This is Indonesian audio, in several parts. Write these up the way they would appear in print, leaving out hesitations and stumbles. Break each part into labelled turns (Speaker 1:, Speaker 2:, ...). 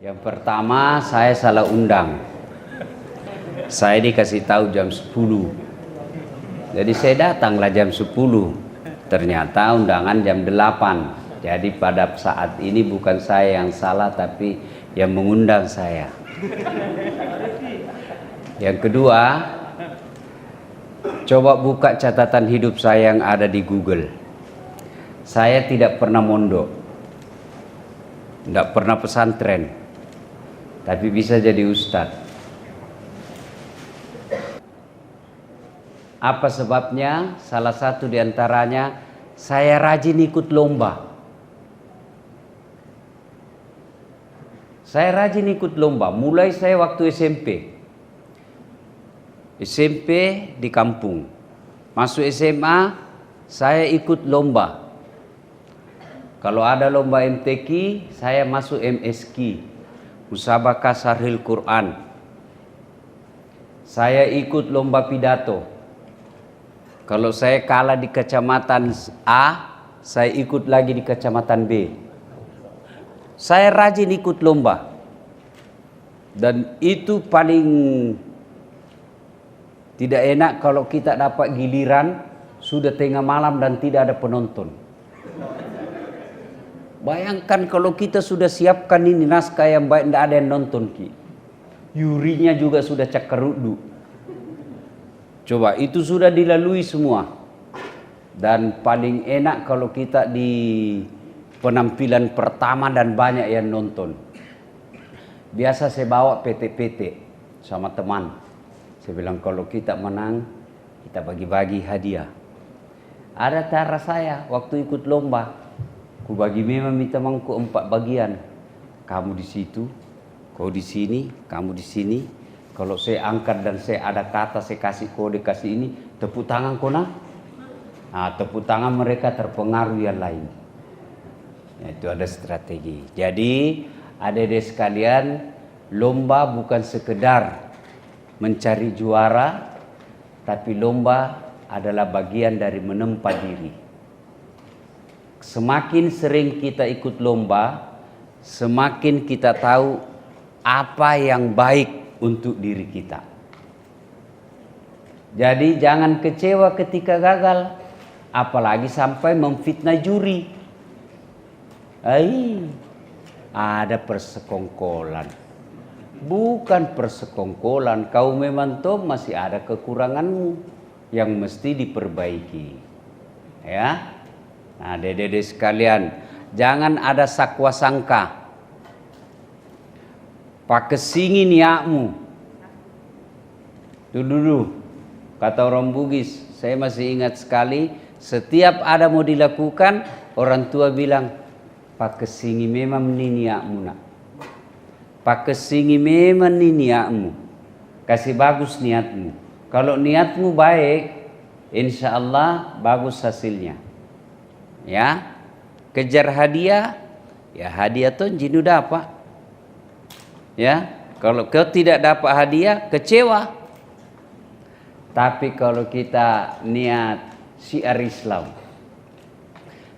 Speaker 1: Yang pertama, saya salah undang. Saya dikasih tahu jam 10. Jadi saya datanglah jam 10. Ternyata undangan jam 8. Jadi pada saat ini bukan saya yang salah, tapi yang mengundang saya. Yang kedua, coba buka catatan hidup saya yang ada di Google. Saya tidak pernah mondok, tidak pernah pesantren, tapi bisa jadi ustadz. Apa sebabnya? Salah satu diantaranya, saya rajin ikut lomba. Saya rajin ikut lomba, mulai saya waktu SMP. SMP di kampung. Masuk SMA, saya ikut lomba. Kalau ada lomba MTQ, saya masuk MSQ, Musabaqah Syarhil Quran. Saya ikut lomba pidato. Kalau saya kalah di kecamatan A, saya ikut lagi di kecamatan B. Saya rajin ikut lomba. Dan itu paling tidak enak kalau kita dapat giliran sudah tengah malam dan tidak ada penonton. Bayangkan kalau kita sudah siapkan ini naskah yang baik, tidak ada yang nonton. Yurinya juga sudah cakerudu. Coba itu sudah dilalui semua. Dan paling enak kalau kita di penampilan pertama dan banyak yang nonton. Biasa saya bawa PT-PT sama teman. Saya bilang kalau kita menang, kita bagi-bagi hadiah. Ada cara saya waktu ikut lomba. Ku bagi memang temanku 4 bagian. Kamu di situ, kau di sini, kamu di sini. Kalau saya angkat dan saya ada kata, saya kasih kode, kasih ini, tepuk tangan kona. Nah, tepuk tangan mereka terpengaruh yang lain. Ya, itu ada strategi. Jadi, adik-adik sekalian, lomba bukan sekedar mencari juara, tapi lomba adalah bagian dari menempa diri. Semakin sering kita ikut lomba, semakin kita tahu apa yang baik untuk diri kita. Jadi jangan kecewa ketika gagal, apalagi sampai memfitnah juri. Ada persekongkolan. Bukan persekongkolan, kau memang toh masih ada kekuranganmu yang mesti diperbaiki. Ya. Nah, dede-dede sekalian, jangan ada sakwa sangka. Pakesingi niatmu. Dulu kata orang Bugis, saya masih ingat sekali, setiap ada mau dilakukan, orang tua bilang, pakesingi memang ni niatmu nak. Pakesingi memang ni niatmu. Kasih bagus niatmu. Kalau niatmu baik, insya Allah bagus hasilnya. Ya, kejar hadiah, ya hadiah tuh jinu dapat. Ya, kalau kau tidak dapat hadiah, kecewa. Tapi kalau kita niat syiar Islam,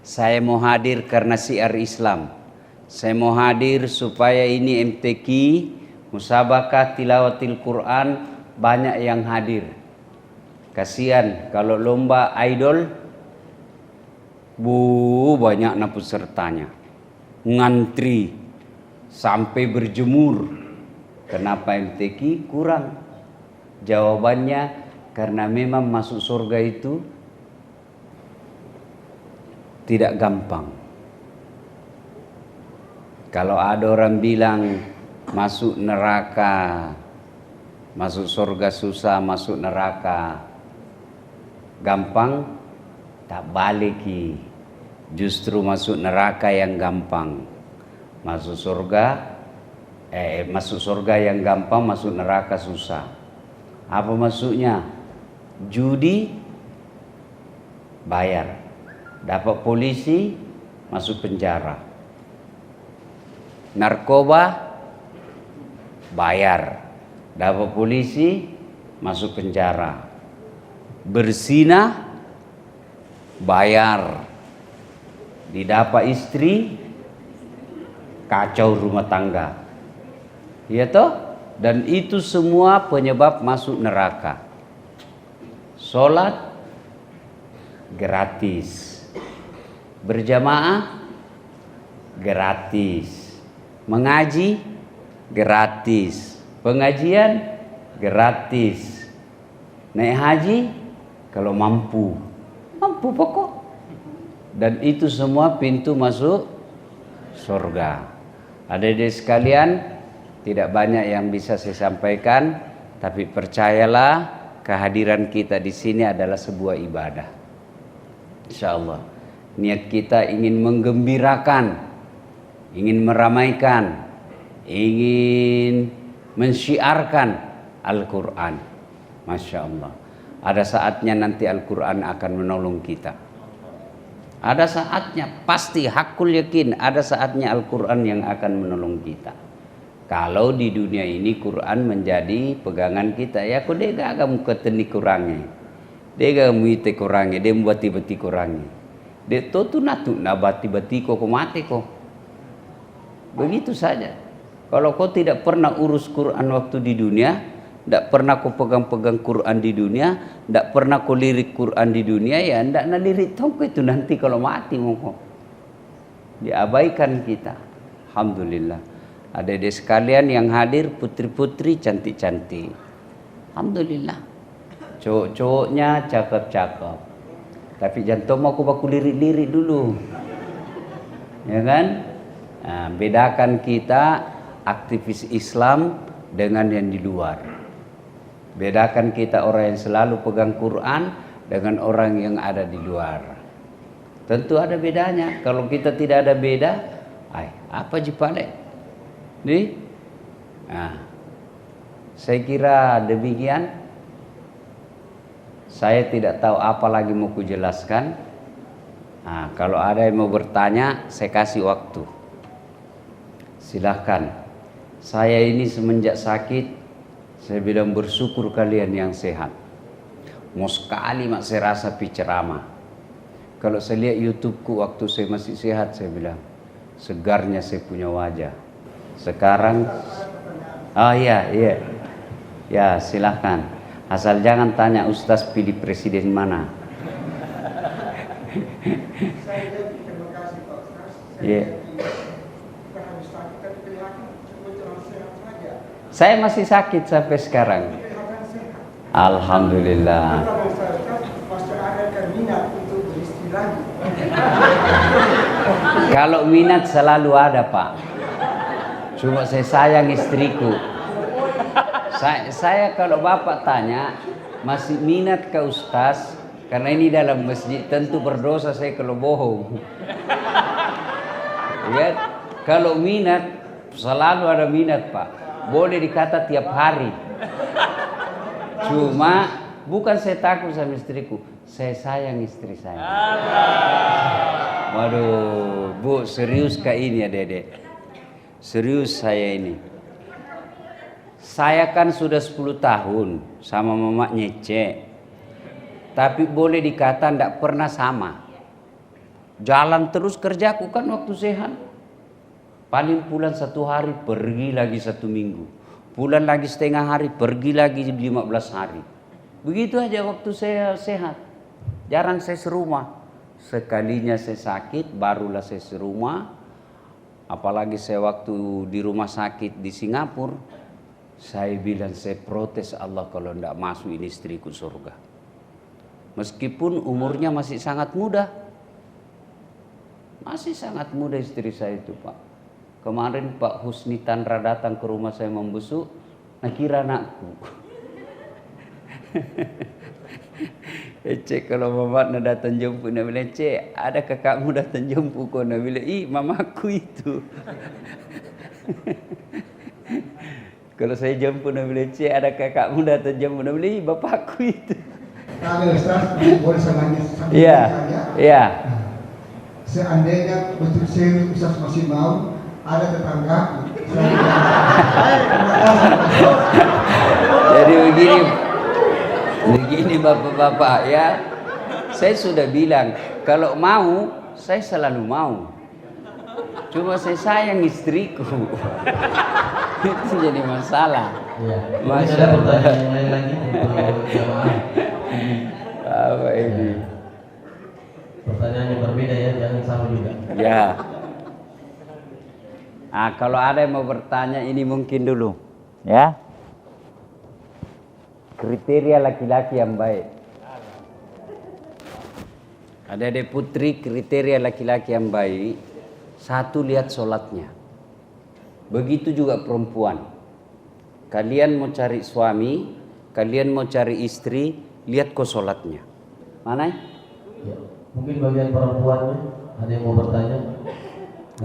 Speaker 1: saya mau hadir karena syiar Islam. Saya mau hadir supaya ini MTQ, Musabaqah Tilawatil Quran, banyak yang hadir. Kasihan kalau lomba idol, banyak pesertanya. Ngantri sampai berjemur. Kenapa MTQ kurang? Jawabannya karena memang masuk surga itu tidak gampang. Kalau ada orang bilang masuk neraka, masuk surga susah, masuk neraka gampang, tak balik. Justru masuk neraka yang gampang. Masuk surga yang gampang, masuk neraka susah. Apa maksudnya? Judi bayar, dapat polisi masuk penjara. Narkoba bayar, dapat polisi masuk penjara. Berzina bayar, didapat istri kacau rumah tangga. Iya toh? Dan itu semua penyebab masuk neraka. Sholat gratis, berjamaah gratis, mengaji gratis, pengajian gratis, naik haji kalau mampu pokok. Dan itu semua pintu masuk surga. Adik-adik sekalian, tidak banyak yang bisa saya sampaikan, tapi percayalah kehadiran kita di sini adalah sebuah ibadah. Insyaallah niat kita ingin menggembirakan, ingin meramaikan, ingin mensyiarkan Al-Quran. Masya Allah. Ada saatnya nanti Al-Quran akan menolong kita. Ada saatnya, pasti hakul yakin, ada saatnya Al-Quran yang akan menolong kita. Kalau di dunia ini Quran menjadi pegangan kita, ya kok dia gak kamu keteni kurangi, dia gak muite kurangi, dia membati-bati kurangi, dia tu natu nabati-bati kok mati kok. Begitu saja. Kalau kau tidak pernah urus Quran waktu di dunia, tidak pernah kau pegang-pegang Quran di dunia, tidak pernah kau lirik Quran di dunia, ya tidak lirik tongko itu nanti kalau mati mau diabaikan kita. Alhamdulillah. Adik-adik sekalian yang hadir, putri-putri cantik-cantik. Alhamdulillah. Cowok-cowoknya cakep-cakep. Tapi jantung aku baku lirik-lirik dulu. Ya kan? Nah, bedakan kita aktivis Islam dengan yang di luar. Bedakan kita orang yang selalu pegang Quran dengan orang yang ada di luar. Tentu ada bedanya. Kalau kita tidak ada beda, apa jipale? Nih, nah, saya kira demikian. Saya tidak tahu apa lagi mau kujelaskan. Nah, kalau ada yang mau bertanya, saya kasih waktu. Silahkan. Saya ini semenjak sakit, saya bilang bersyukur kalian yang sehat. Mau sekali mak saya rasa ceramah. Kalau saya lihat YouTubeku waktu saya masih sehat, saya bilang segarnya saya punya wajah. Sekarang, oh iya, ya silahkan. Asal jangan tanya Ustaz pilih presiden mana. Iya. Saya masih sakit sampai sekarang. Alhamdulillah. Kalau minat selalu ada, Pak. Cuma saya sayang istriku. Saya kalau Bapak tanya, masih minat ke Ustaz? Karena ini dalam masjid, tentu berdosa saya kalau bohong. Ya, kalau minat, selalu ada minat, Pak. Boleh dikata tiap hari. Cuma bukan saya takut sama istriku, saya sayang istri saya. Waduh, Bu, serius kah ini ya, Dede? Serius saya ini. Saya kan sudah 10 tahun sama Mama Nyece. Tapi boleh dikata tidak pernah sama. Jalan terus kerjaku kan waktu sehat. Paling pulang 1 hari, pergi lagi 1 minggu. Pulang lagi setengah hari, pergi lagi 15 hari. Begitu aja waktu saya sehat. Jarang saya serumah. Sekalinya saya sakit, barulah saya serumah. Apalagi saya waktu di rumah sakit di Singapura, saya bilang saya protes Allah kalau tidak masuk ini istriku surga. Meskipun umurnya masih sangat muda. Masih sangat muda istri saya itu, Pak. Kemarin Pak Husni Tandra datang ke rumah saya membesuk, nah kira anakku. Cek kalau mama nak datang jemput, nak bilang cek ada kakakmu datang jemput kau, nak bilang mamaku itu. Kalau saya jemput, nak bilang cek ada kakakmu datang jemput, nak bilang bapakku itu.
Speaker 2: Kalau Ustaz boleh saya nanya?
Speaker 1: Iya.
Speaker 2: Seandainya betul serius Ustaz masih mau, ada tetangga.
Speaker 1: Jadi begini bapak-bapak ya, saya sudah bilang kalau mau saya selalu mau, cuma saya sayang istriku. Itu jadi masalah.
Speaker 3: Iya. Mungkin
Speaker 1: Masya
Speaker 3: ada
Speaker 1: Allah.
Speaker 3: pertanyaan yang lain lagi untuk jamaah.
Speaker 1: Apa ini?
Speaker 3: Pertanyaan yang berbeda ya, jangan sama juga.
Speaker 1: Ya. Kalau ada yang mau bertanya ini mungkin dulu. Ya. Kriteria laki-laki yang baik. Ada putri, kriteria laki-laki yang baik. Satu, lihat sholatnya. Begitu juga perempuan. Kalian mau cari suami, kalian mau cari istri, lihat kok sholatnya. Mana?
Speaker 3: Ya. Mungkin bagian perempuannya ada yang mau bertanya?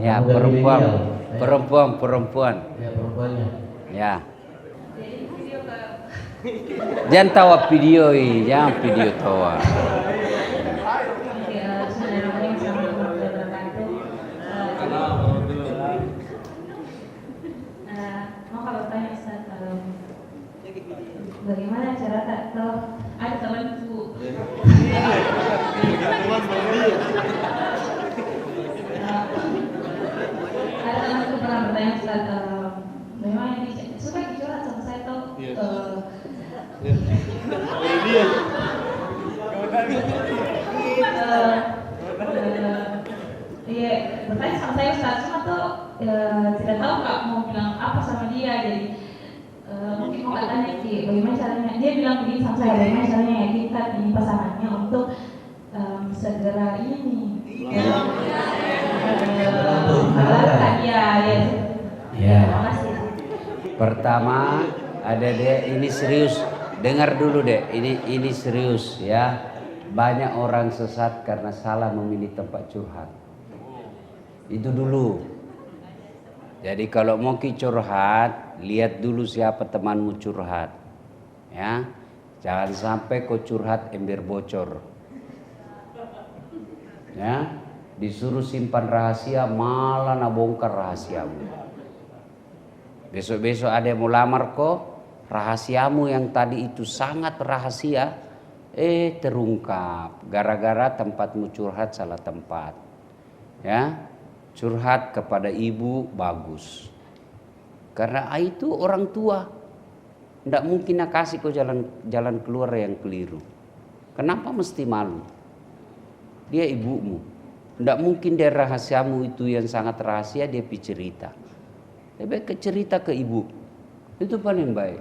Speaker 1: Ya,
Speaker 3: Muda
Speaker 1: perempuan.
Speaker 3: milenial.
Speaker 1: Perempuan.
Speaker 3: Ya, perempuannya.
Speaker 1: Ya. Jangan tawa video ini, jangan video tawa.
Speaker 4: Mau kalau tanya Ustaz, bagaimana cara tahu ada temanku ada temanku pernah bertanya Ustaz, bagaimana ini suka curhat sama saya tuh iya bertanya sama saya Ustaz, cuma tuh tidak tahu kak mau bilang apa sama dia, jadi mungkin mau tanya Ki, bagaimana caranya, dia bilang begini sama saya, bagaimana caranya yakinkan ini pasangannya untuk segera ini melarang ya. Terima kasih.
Speaker 1: Pertama, ada dia ini serius. Dengar dulu deh, ini serius ya. Banyak orang sesat karena salah memilih tempat curhat. Itu dulu. Jadi kalau mau curhat, lihat dulu siapa temanmu curhat. Ya. Jangan sampai kau curhat ember bocor. Ya, disuruh simpan rahasia malah nabongkar rahasiamu. Besok-besok ada yang mau lamar kok, rahasiamu yang tadi itu sangat rahasia, terungkap gara-gara tempatmu curhat salah tempat. Ya, curhat kepada ibu bagus. Karena itu orang tua, tidak mungkin nak kasih kau jalan keluar yang keliru. Kenapa mesti malu? Dia ibumu. Tidak mungkin dia rahasiamu itu yang sangat rahasia dia cerita. Lebih baik cerita ke ibu. Itu paling baik.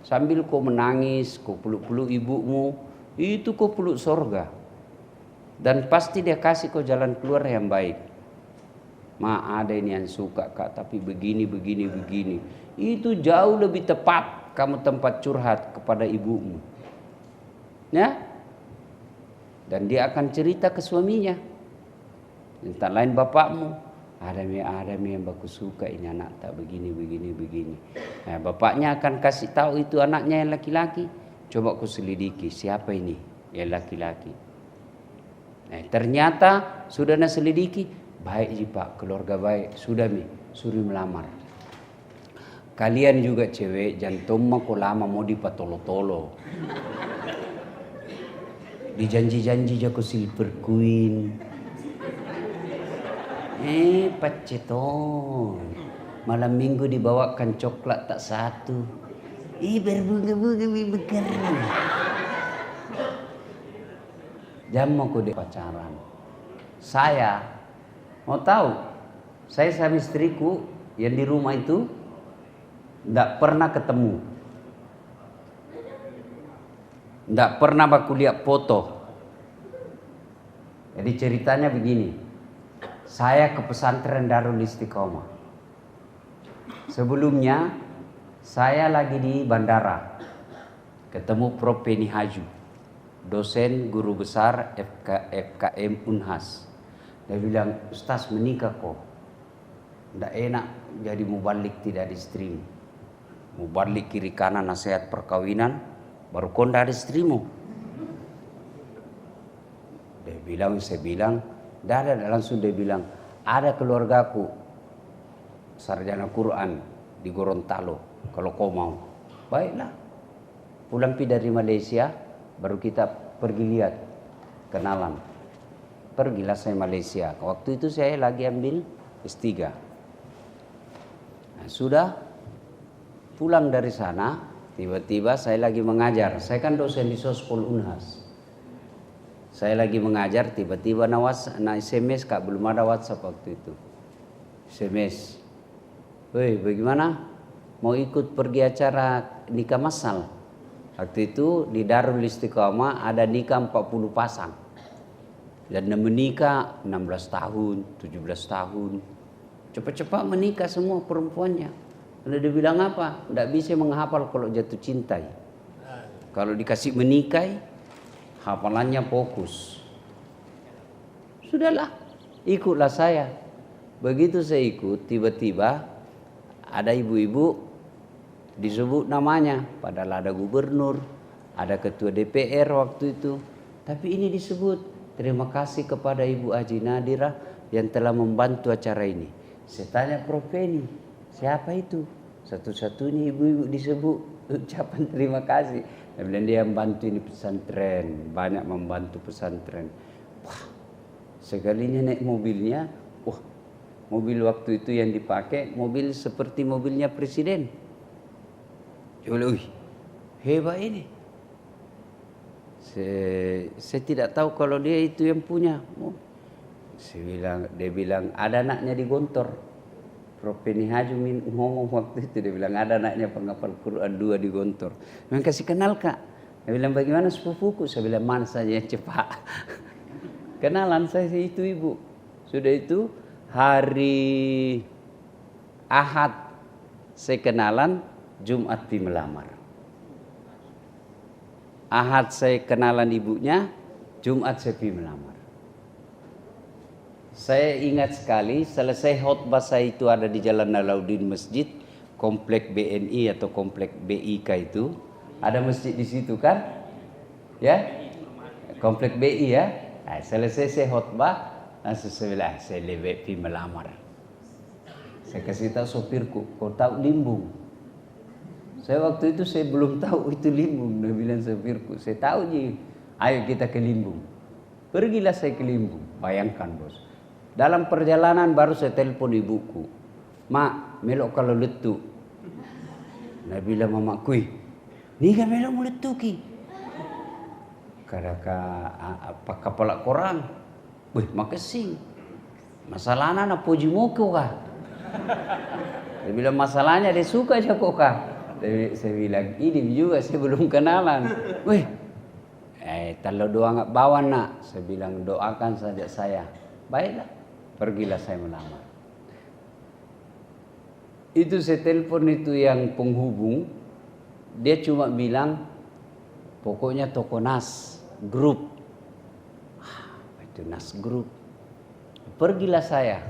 Speaker 1: Sambil kau menangis, kau peluk-peluk ibumu, itu kau peluk sorga. Dan pasti dia kasih kau jalan keluar yang baik. Ada ini yang suka kak, tapi begini. Itu jauh lebih tepat kamu tempat curhat kepada ibumu. Ya? Dan dia akan cerita ke suaminya. Entah lain bapakmu. Ada yang bagus suka ini anak tak begini. Nah, bapaknya akan kasih tahu itu anaknya yang laki-laki. Coba kau selidiki siapa ini yang laki-laki. Nah, ternyata sudah nak selidiki. Baik ji pak, keluarga baik. Sudah suruh melamar. Kalian juga cewek, jantung kau lama mau dipatolo-tolo. Dijanji-janji jago silver queen. Paceton. Malam minggu dibawakan coklat tak satu. Berbunga-bunga mekar. Jam aku di pacaran. Saya mau tahu, saya sama istriku yang di rumah itu tidak pernah ketemu. Tidak pernah aku lihat foto. Jadi ceritanya begini. Saya ke pesantren Darul Istiqomah. Sebelumnya saya lagi di bandara. Ketemu Prof. Penny Haju. Dosen guru besar FKM Unhas. Dia bilang, Ustaz menikah kok. Tidak enak jadi mubalik tidak ada istrimu. Mubalik kiri kanan nasihat perkawinan. Baru kau tidak ada istrimu. Saya bilang, tidak ada. Langsung dia bilang, ada keluargaku sarjana Quran di Gorontalo. Kalau kau mau, baiklah. Pulang dari Malaysia, baru kita pergi lihat, kenalan. Pergilah saya Malaysia. Waktu itu saya lagi ambil S3. Nah, sudah pulang dari sana, tiba-tiba saya lagi mengajar. Saya kan dosen di Sospol Unhas. Saya lagi mengajar, tiba-tiba SMS, Kak, belum ada WhatsApp waktu itu. SMS. Woi, bagaimana? Mau ikut pergi acara nikah massal? Waktu itu di Darul Istiqomah ada nikah 40 pasang. Dan menikah 16 tahun, 17 tahun. Cepat-cepat menikah semua perempuannya. Lalu dia bilang apa? Tidak bisa menghafal kalau jatuh cinta. Kalau dikasih menikahi, hafalannya fokus. Sudahlah, ikutlah saya. Begitu saya ikut, tiba-tiba ada ibu-ibu disebut namanya. Padahal ada gubernur, ada ketua DPR waktu itu. Tapi ini disebut, terima kasih kepada Ibu Haji Nadira yang telah membantu acara ini. Saya tanya Prof Penny, siapa itu? Satu-satunya ibu-ibu disebut ucapan terima kasih. Dia bilang dia membantu ini pesantren, banyak membantu pesantren. Wah, sekalinya naik mobilnya, wah, mobil waktu itu yang dipakai mobil seperti mobilnya presiden. Coba, hebat ini. Saya tidak tahu kalau dia itu yang punya. Dia bilang ada anaknya di Gontor. Prof Penny Haji ngomong waktu itu, dia bilang ada anaknya penghafal Quran 2 di Gontor. Memang kasih kenal, Kak. Dia bilang bagaimana sepupuku? Saya bilang mana saja yang cepat. Kenalan saya itu ibu. Sudah itu hari Ahad saya kenalan, Jumat di melamar. Ahad saya kenalan ibunya, Jumat saya pergi melamar. Saya ingat sekali, selesai khutbah saya itu ada di Jalan Alauddin Masjid, komplek BNI atau komplek BIK itu. Ada masjid di situ kan? Ya? Komplek BI ya? Nah, selesai saya khutbah, langsung saya bilang, saya lebih pergi melamar. Saya kasih tahu sopirku, kau tahu Limbung? Saya waktu itu saya belum tahu itu Limbung. Dia bilang sopirku, saya tahu ji, ayo kita ke Limbung. Pergilah saya ke Limbung, bayangkan bos. Dalam perjalanan baru saya telepon ibuku. Mak, melok kalau letuk. Dia bilang mamaku, ni kan melok mau letuk ki. Kadaka apa kepala korang? Wih, makasih. Masalahnya nak puji muka kah? Dia bilang masalahnya dia suka aja kok kah? Saya bilang ini juga saya belum kenalan. Wih, kalau doa nggak bawa nak. Saya bilang doakan saja saya. Baiklah, pergilah saya melamar. Itu saya telepon itu yang penghubung. Dia cuma bilang pokoknya toko Nas Group. Itu Nas Group. Pergilah saya.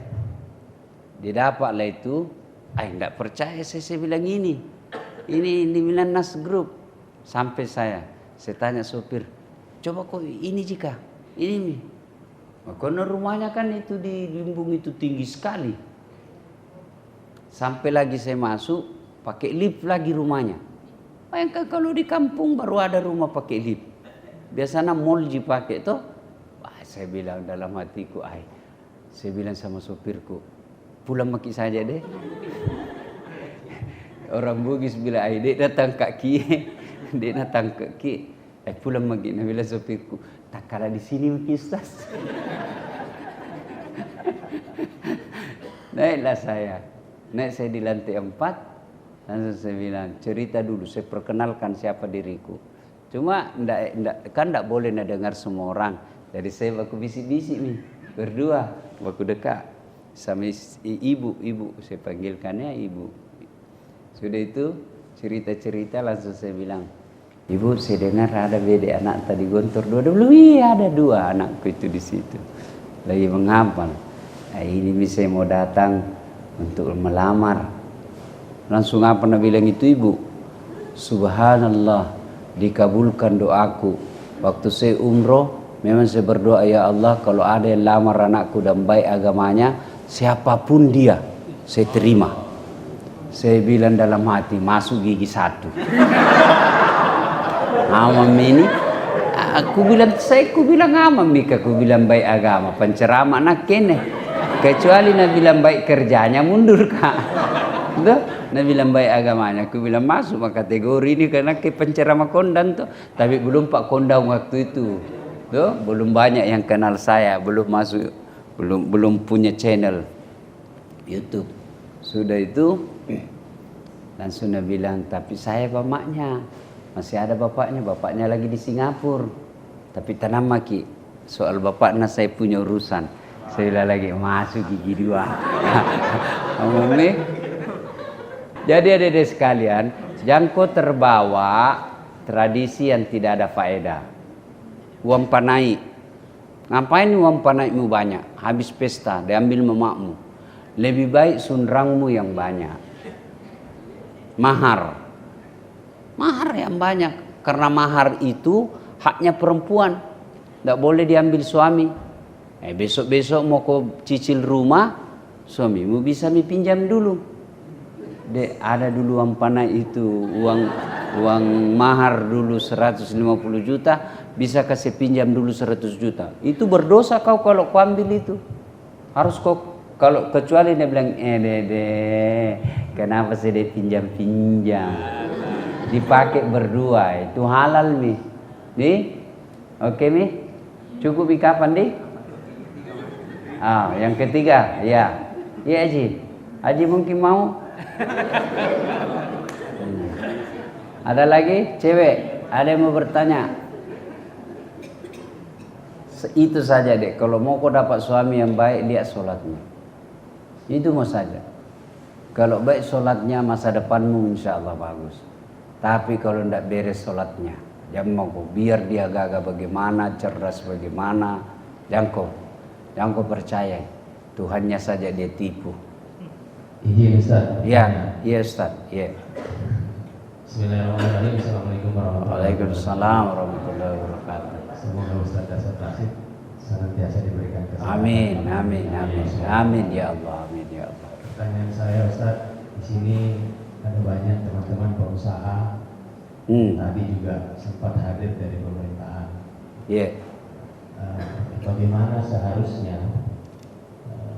Speaker 1: Didapatlah itu. Enggak percaya saya bilang ini bilang Nas Group. Sampai saya tanya sopir, coba kok ini jika ini nih. Karena rumahnya kan itu di Limbung itu tinggi sekali. Sampai lagi saya masuk, pakai lift lagi rumahnya. Bayangkan kalau di kampung baru ada rumah pakai lift. Biasanya mall dipakai toh. Saya bilang dalam hatiku, saya bilang sama sopirku, pulang maki saja deh. Orang Bugis bilang, dek datang kaki, dek datang kaki. Pulang maki, nah bilang sopirku, tak kalah di sini maki Ustaz. Naiklah saya di lantai 4. Langsung saya bilang, cerita dulu, saya perkenalkan siapa diriku. Cuma kan enggak boleh dengar semua orang. Jadi saya baku bisik-bisik nih, berdua, baku dekat sama ibu, saya panggilkannya ibu. Sudah itu cerita-cerita langsung saya bilang, ibu saya dengar ada beda anak tadi Gontor 2. Belum, iya ada 2 anakku itu di situ. Lagi menghafal. Ini bisa mau datang untuk melamar. Langsung apa nak bilang itu ibu? Subhanallah, dikabulkan doaku. Waktu saya umroh, memang saya berdoa, ya Allah kalau ada yang lamar anakku dan baik agamanya, siapapun dia, saya terima. Saya bilang dalam hati, masuk gigi 1. Amam ini, aku bilang amam Mika, aku bilang baik agama, penceramah nak kene. Kecuali nak bilang baik kerjanya mundur kak. Tuh, Nah bilang baik agamanya, aku bilang masuk kategori ini karena ke penceramah kondang tuh. Tapi belum Pak Kondang waktu itu, tuh belum banyak yang kenal saya, belum masuk, belum punya channel YouTube. Sudah itu langsung dia bilang, tapi saya bapaknya masih ada bapaknya lagi di Singapura. Tapi tenang maki, soal bapaknya saya punya urusan. Saya bilang lagi masuk gigi dua. Umumnya. Jadi adik-adik sekalian, jangan kau terbawa tradisi yang tidak ada faedah. Uang panai, ngapain uang panaimu banyak? Habis pesta, diambil memakmu. Lebih baik sunrangmu yang banyak. Mahar yang banyak, karena mahar itu haknya perempuan, tidak boleh diambil suami. Besok-besok mau kau cicil rumah, suamimu bisa pinjam dulu. Dek, ada dulu uang panai itu, uang mahar dulu 150 juta, bisa kasih pinjam dulu 100 juta. Itu berdosa kau kalau kau ambil itu. Harus kau, kalau kecuali dia bilang, dede, kenapa sih dia pinjam-pinjam? Dipakai berdua, itu halal nih. Nih, oke nih? Cukup kapan nih? Yang ketiga, ya. Iya Haji mungkin mau? Ada lagi cewek, ada yang mau bertanya? Itu saja deh, kalau mau kau dapat suami yang baik, lihat sholatnya. Itu mau saja. Kalau baik sholatnya, masa depanmu insya Allah bagus. Tapi kalau tidak beres sholatnya, jangan mau kau, biar dia gagah bagaimana, cerdas bagaimana, jangan kau percaya, Tuhannya saja dia tipu.
Speaker 3: Izin Ustaz.
Speaker 1: Iya Ustaz. Iya.
Speaker 3: Bismillahirrahmanirrahim. Assalamualaikum warahmatullahi wabarakatuh.
Speaker 1: Waalaikumsalam warahmatullahi wabarakatuh.
Speaker 3: Semoga Ustaz Dasar Rasid senantiasa diberikan kesehatan.
Speaker 1: Amin ya Allah.
Speaker 3: Pertanyaan saya Ustaz, di sini ada banyak teman-teman pengusaha. Tadi juga sempat hadir dari pemerintahan.
Speaker 1: Iya.
Speaker 3: Bagaimana seharusnya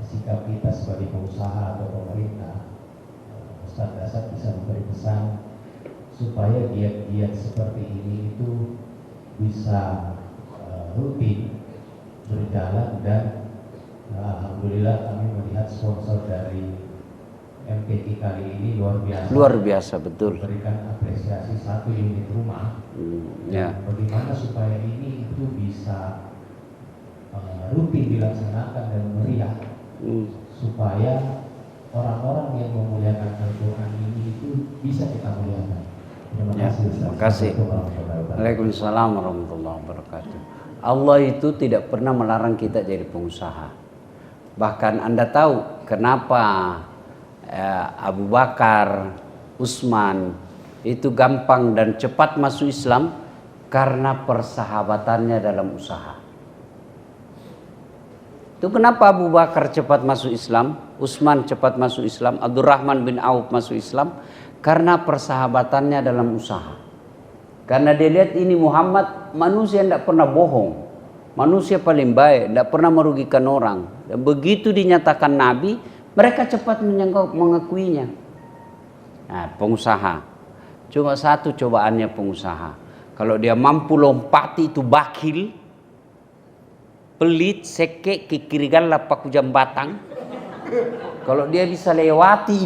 Speaker 3: sikap kita sebagai pengusaha atau pemerintah, Ustaz Dasar bisa memberi pesan supaya giat-giat seperti ini itu bisa rutin berjalan, dan alhamdulillah kami melihat sponsor dari MPK kali ini luar biasa betul, memberikan apresiasi 1 unit rumah. Bagaimana supaya ini itu bisa rutin dilaksanakan dan meriah, supaya orang-orang yang memuliakan Al-Quran ini itu bisa kita muliakan. Terima kasih Ustaz.
Speaker 1: Terima kasih. Waalaikumsalam warahmatullahi wabarakatuh. Allah itu tidak pernah melarang kita jadi pengusaha. Bahkan Anda tahu kenapa Abu Bakar, Utsman itu gampang dan cepat masuk Islam? Karena persahabatannya dalam usaha. Itu kenapa Abu Bakar cepat masuk Islam, Utsman cepat masuk Islam, Abdurrahman bin Auf masuk Islam? Karena persahabatannya dalam usaha. Karena dia lihat ini Muhammad manusia yang tidak pernah bohong, manusia paling baik, tidak pernah merugikan orang. Dan begitu dinyatakan Nabi, mereka cepat mengakuinya. Nah, pengusaha, cuma satu cobaannya pengusaha. Kalau dia mampu lompati itu bakil, pelit, sekek, kikirigan lapak ujam batang. Kalau dia bisa lewati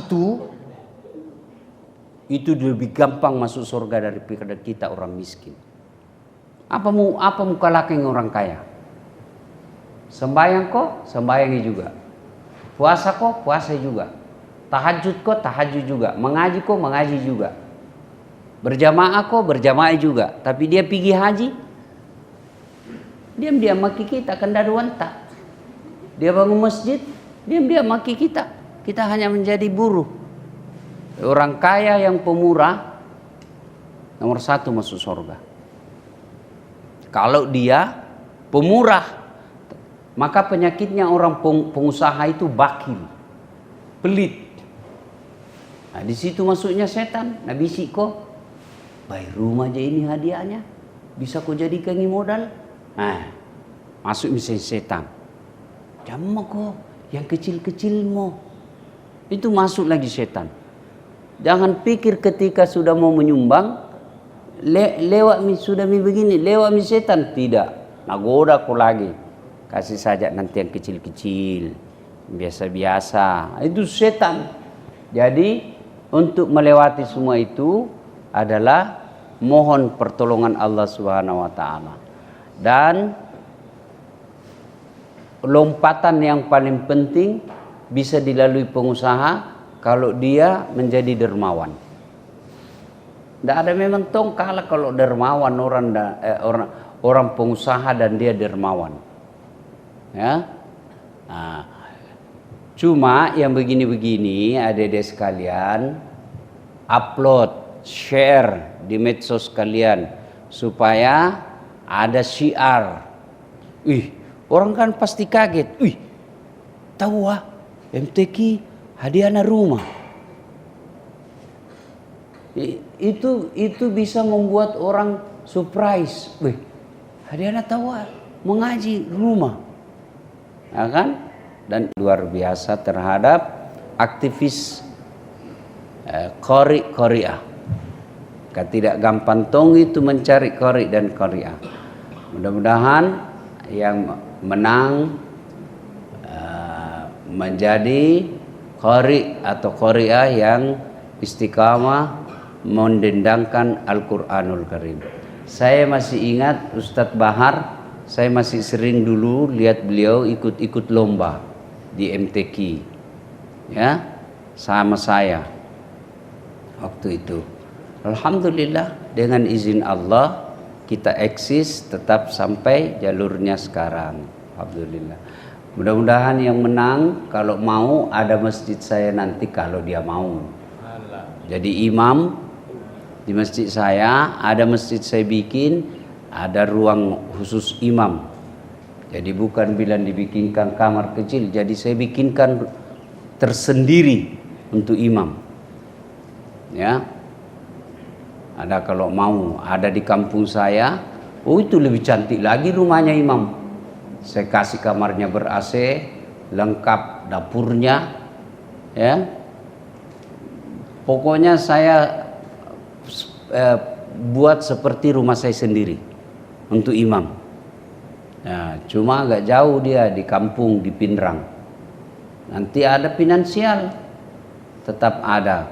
Speaker 1: itu lebih gampang masuk surga daripada kita orang miskin. Apa mau kalahkan orang kaya? Sembayang kok, sembayangi juga. Puasa kok, puasa juga. Tahajud kok, tahajud juga. Mengaji kok, mengaji juga. Berjamaah kok, berjamaah juga. Tapi dia pergi haji, diam-diam maki kita, kan daruanta. Dia bangun masjid, diam-diam maki kita. Kita hanya menjadi buruh. Orang kaya yang pemurah, nomor 1 masuk surga. Kalau dia pemurah, maka penyakitnya orang pengusaha itu bakil, pelit. Nah, di situ masuknya setan. Nabi kok, bayar rumah aja ini hadiahnya, bisa kau jadikan modal. Nah, masuk misalnya setan. Jangan kok, yang kecil-kecil mau. Itu masuk lagi setan. Jangan pikir ketika sudah mau menyumbang, lewat sudah begini, lewat setan. Tidak, nagoda aku lagi. Kasih saja nanti yang kecil-kecil, biasa-biasa. Itu setan. Jadi untuk melewati semua itu adalah mohon pertolongan Allah Subhanahu wa taala. Dan lompatan yang paling penting bisa dilalui pengusaha kalau dia menjadi dermawan. Tidak ada memang tong kalah kalau dermawan orang pengusaha dan dia dermawan. Ya. Nah, cuma yang begini-begini adik-adik sekalian, upload, share di medsos kalian supaya ada syiar. Orang kan pasti kaget. Tahu MTQ hadiahnya rumah. Itu bisa membuat orang surprise. Hadiahnya tahu mengaji rumah. Ya kan? Dan luar biasa terhadap aktivis qori-qoriah. Tidak gampang tong itu mencari qori dan qoriah. Mudah-mudahan yang menang menjadi qori atau qoriah yang istiqamah mendendangkan Al-Quranul Karim. Saya masih ingat Ustadz Bahar, saya masih sering dulu lihat beliau ikut-ikut lomba di MTQ, ya, sama saya waktu itu. Alhamdulillah dengan izin Allah kita eksis tetap sampai jalurnya sekarang. Alhamdulillah. Mudah-mudahan yang menang kalau mau ada masjid saya nanti kalau dia mau. Jadi imam di masjid saya, ada masjid saya bikin, ada ruang khusus imam. Jadi bukan bilang dibikinkan kamar kecil, jadi saya bikinkan tersendiri untuk imam. Ya. Ada kalau mau, ada di kampung saya. Itu lebih cantik lagi rumahnya imam. Saya kasih kamarnya ber-AC, lengkap dapurnya, ya. Pokoknya saya buat seperti rumah saya sendiri untuk imam. Nah, cuma agak jauh dia di kampung di Pinrang. Nanti ada finansial, tetap ada.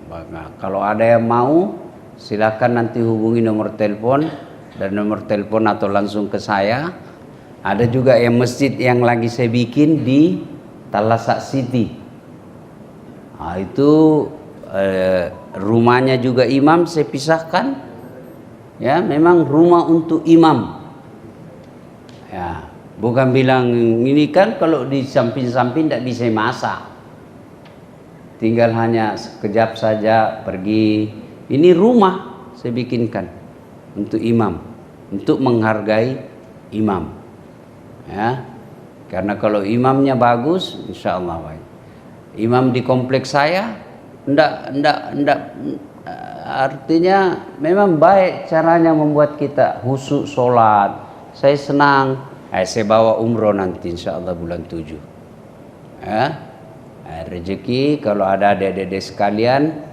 Speaker 1: Nah, kalau ada yang mau, silakan nanti hubungi nomor telepon dan nomor telepon atau langsung ke saya. Ada juga yang masjid yang lagi saya bikin di Talasak City. Nah, itu rumahnya juga imam saya pisahkan. Ya, memang rumah untuk imam. Ya, bukan bilang ini kan kalau di samping-samping tidak bisa masak. Tinggal hanya sekejap saja pergi. Ini rumah saya bikinkan untuk imam, untuk menghargai imam. Ya, karena kalau imamnya bagus, insya Allah baik. Imam di kompleks saya, ndak, artinya memang baik caranya membuat kita khusyuk sholat. Saya senang. Saya bawa umroh nanti, insya Allah bulan 7. Ya, rezeki kalau ada adik-adik sekalian.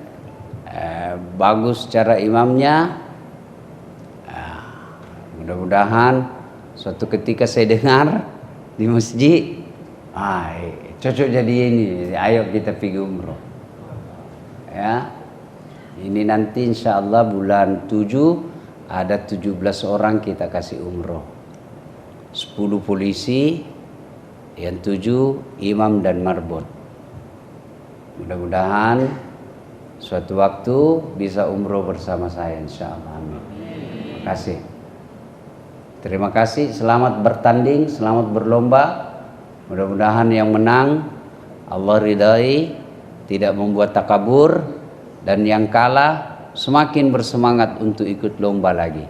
Speaker 1: Bagus cara imamnya. Mudah-mudahan suatu ketika saya dengar di masjid, cocok jadi ini, ayo kita pergi umroh. Ya, ini nanti insya Allah bulan 7 ada 17 orang kita kasih umroh. 10 polisi, yang 7 imam dan marbot. Mudah-mudahan suatu waktu bisa umroh bersama saya insya Allah. Amin. Terima kasih. Terima kasih. Selamat bertanding, selamat berlomba. Mudah-mudahan yang menang Allah ridai, tidak membuat takabur, dan yang kalah semakin bersemangat untuk ikut lomba lagi.